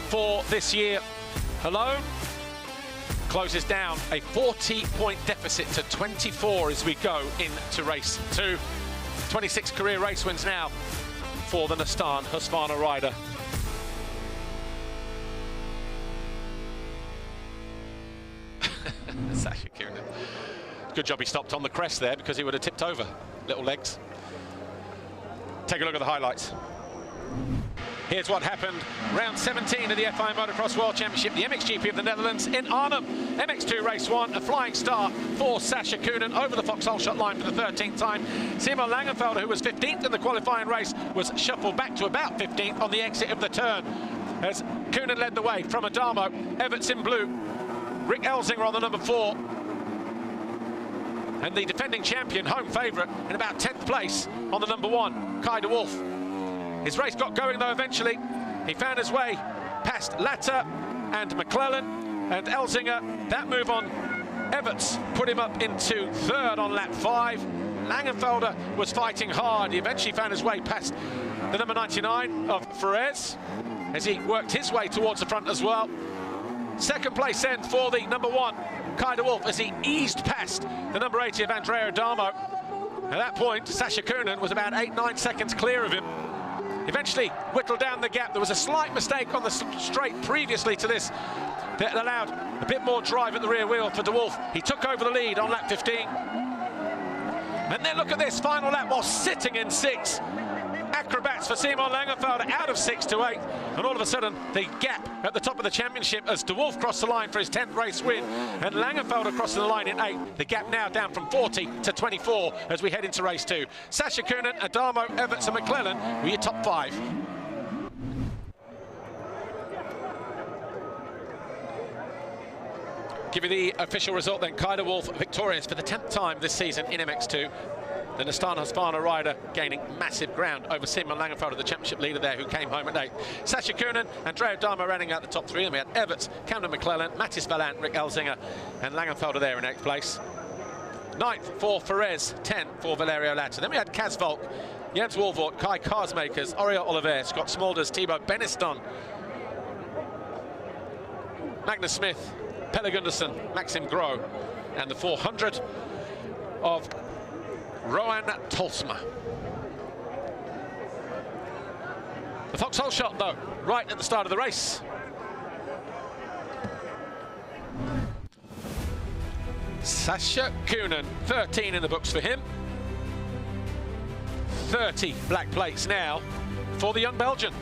Speaker 1: for this year alone. Closes down a 40-point deficit to 24 as we go into race 2. 26 career race wins now for the Nastan Husqvarna rider. Sacha Coenen. Good job he stopped on the crest there because he would have tipped over. Little legs. Take a look at the highlights. Here's what happened. Round 17 of the FI Motocross World Championship, the MXGP of the Netherlands in Arnhem. MX2 race 1, a flying start for Sacha Coenen over the Foxhole shot line for the 13th time. Simon Langenfelder, who was 15th in the qualifying race, was shuffled back to about 15th on the exit of the turn. As Coenen led the way from Adamo, Everts in blue, Rick Elzinga on the number 4. And the defending champion, home favourite, in about 10th place on the number 1, Kai de Wolf. His race got going though eventually. He found his way past Latta and McLellan and Elzinga. That move on Everts put him up into 3rd on lap 5. Langenfelder was fighting hard. He eventually found his way past the number 99 of Ferrez as he worked his way towards the front as well. Second place then for the number 1, Kai de Wolf, as he eased past the number 80 of Andrea Adamo. At that point, Sacha Coenen was about 8-9 seconds clear of him. Eventually whittled down the gap. There was a slight mistake on the straight previously to this that allowed a bit more drive at the rear wheel for de Wolf. He took over the lead on lap 15. And then look at this final lap while sitting in 6. Acrobats for Simon Langenfelder out of 6 to 8, and all of a sudden the gap at the top of the championship as de Wolf crossed the line for his 10th race win and Langenfelder crossed the line in 8. The gap now down from 40 to 24 as we head into race 2. Sacha Coenen, Adamo, Everts and McLellan were your top 5. Give you the official result then. Kai de Wolf victorious for the 10th time this season in MX2. The Astana Husqvarna rider gaining massive ground over Simon Langenfelder, the championship leader there, who came home at 8. Sacha Coenen, Andrea Adamo rounding out the top 3. And we had Everts, Camden McLellan, Mattis Valant, Rick Elzinger, and Langenfelder there in 8th place. 9th for Ferrez, 10 for Valerio Latta. Then we had Kaz Volk, Jens Wolvort, Kai Karsmakers, Oriol Oliver, Scott Smulders, Thibaut Beniston, Magnus Smith, Pelle Gundersen, Maxim Gros, and the 400 of Rohan Tolsma. The foxhole shot, though, right at the start of the race. Sacha Coenen, 13 in the books for him. 30 black plates now for the young Belgian.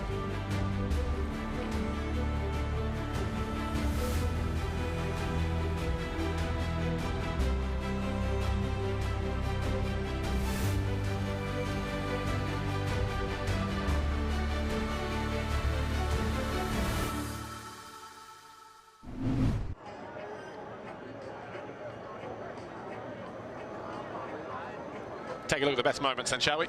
Speaker 1: Take a look at the best moments then, shall we?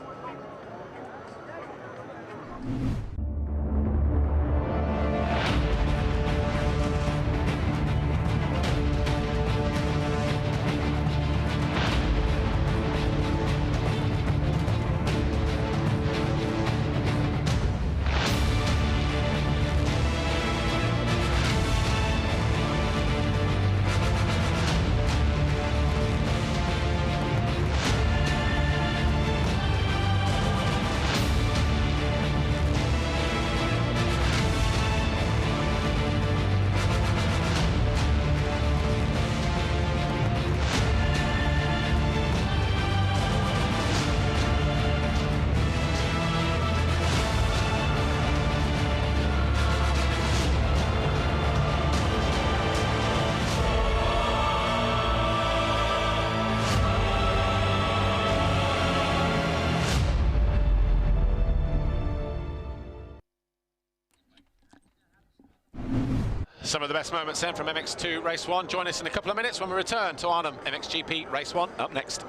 Speaker 1: Some of the best moments then from MX2 Race 1. Join us in a couple of minutes when we return to Arnhem MXGP Race 1 up next.